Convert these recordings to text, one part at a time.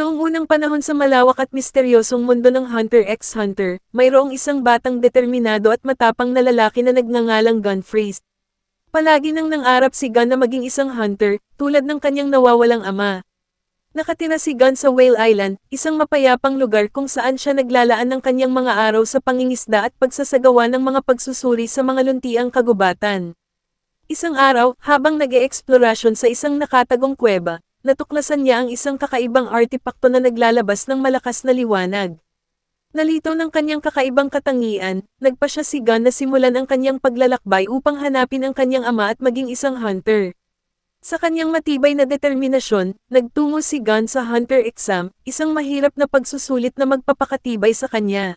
Noong unang panahon sa malawak at misteryosong mundo ng Hunter x Hunter, mayroong isang batang determinado at matapang na lalaki na nagngangalang Gunfreeze. Palagi nang nangarap si Gun na maging isang hunter, tulad ng kanyang nawawalang ama. Nakatira si Gun sa Whale Island, isang mapayapang lugar kung saan siya naglalaan ng kanyang mga araw sa pangingisda at pagsasagawa ng mga pagsusuri sa mga luntiang kagubatan. Isang araw, habang nag-e-eksplorasyon sa isang nakatagong kuweba, natuklasan niya ang isang kakaibang artipakto na naglalabas ng malakas na liwanag. Nalito ng kanyang kakaibang katangian, nagpa siya si Gun na simulan ang kanyang paglalakbay upang hanapin ang kanyang ama at maging isang hunter. Sa kanyang matibay na determinasyon, nagtungo si Gun sa Hunter Exam, isang mahirap na pagsusulit na magpapakatibay sa kanya.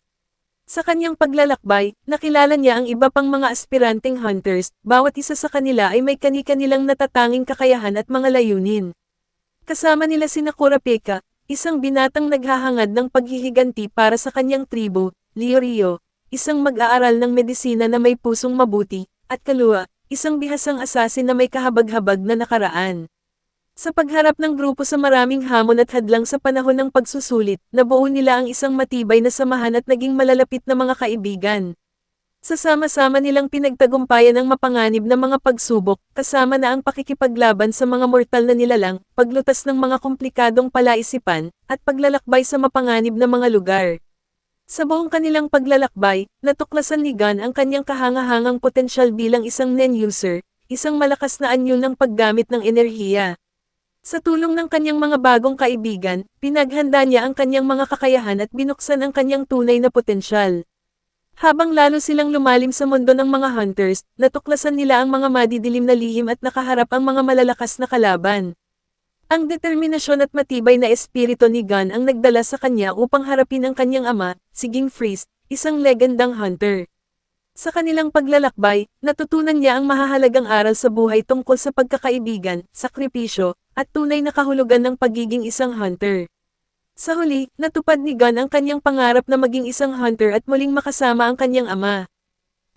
Sa kanyang paglalakbay, nakilala niya ang iba pang mga aspiranteng hunters, bawat isa sa kanila ay may kani-kanilang natatanging kakayahan at mga layunin. Kasama nila sina Kurapika, isang binatang naghahangad ng paghihiganti para sa kanyang tribo, Leorio, isang mag-aaral ng medisina na may pusong mabuti, at Kalua, isang bihasang asasin na may kahabag-habag na nakaraan. Sa pagharap ng grupo sa maraming hamon at hadlang sa panahon ng pagsusulit, nabuo nila ang isang matibay na samahan at naging malalapit na mga kaibigan. Sasama-sama nilang pinagtagumpayan ang mapanganib na mga pagsubok, kasama na ang pakikipaglaban sa mga mortal na nilalang, paglutas ng mga komplikadong palaisipan, at paglalakbay sa mapanganib na mga lugar. Sa buong kanilang paglalakbay, natuklasan ni Gun ang kanyang kahangahangang potensyal bilang isang Nen user, isang malakas na anyo ng paggamit ng enerhiya. Sa tulong ng kanyang mga bagong kaibigan, pinaghanda niya ang kanyang mga kakayahan at binuksan ang kanyang tunay na potensyal. Habang lalo silang lumalim sa mundo ng mga hunters, natuklasan nila ang mga madidilim na lihim at nakaharap ang mga malalakas na kalaban. Ang determinasyon at matibay na espiritu ni Gun ang nagdala sa kanya upang harapin ang kanyang ama, si Gunfreeze, isang legendang hunter. Sa kanilang paglalakbay, natutunan niya ang mahahalagang aral sa buhay tungkol sa pagkakaibigan, sakripisyo, at tunay na kahulugan ng pagiging isang hunter. Sa huli, natupad ni Gun ang kanyang pangarap na maging isang hunter at muling makasama ang kanyang ama.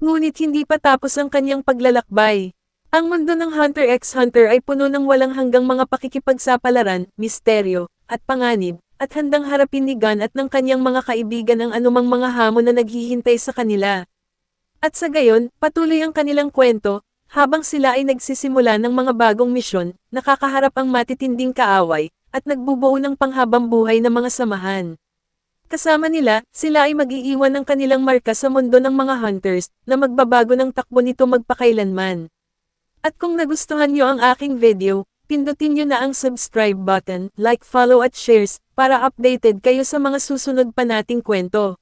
Ngunit hindi pa tapos ang kanyang paglalakbay. Ang mundo ng Hunter x Hunter ay puno ng walang hanggang mga pakikipagsapalaran, misteryo, at panganib, at handang harapin ni Gun at ng kanyang mga kaibigan ang anumang mga hamon na naghihintay sa kanila. At sa gayon, patuloy ang kanilang kwento, habang sila ay nagsisimula ng mga bagong misyon, nakakaharap ang matitinding kaaway, at nagbubuo ng panghabang buhay na mga samahan. Kasama nila, sila ay mag-iiwan ng kanilang marka sa mundo ng mga hunters, na magbabago ng takbo nito magpakailanman. At kung nagustuhan nyo ang aking video, pindutin nyo na ang subscribe button, like, follow at shares, para updated kayo sa mga susunod pa nating kwento.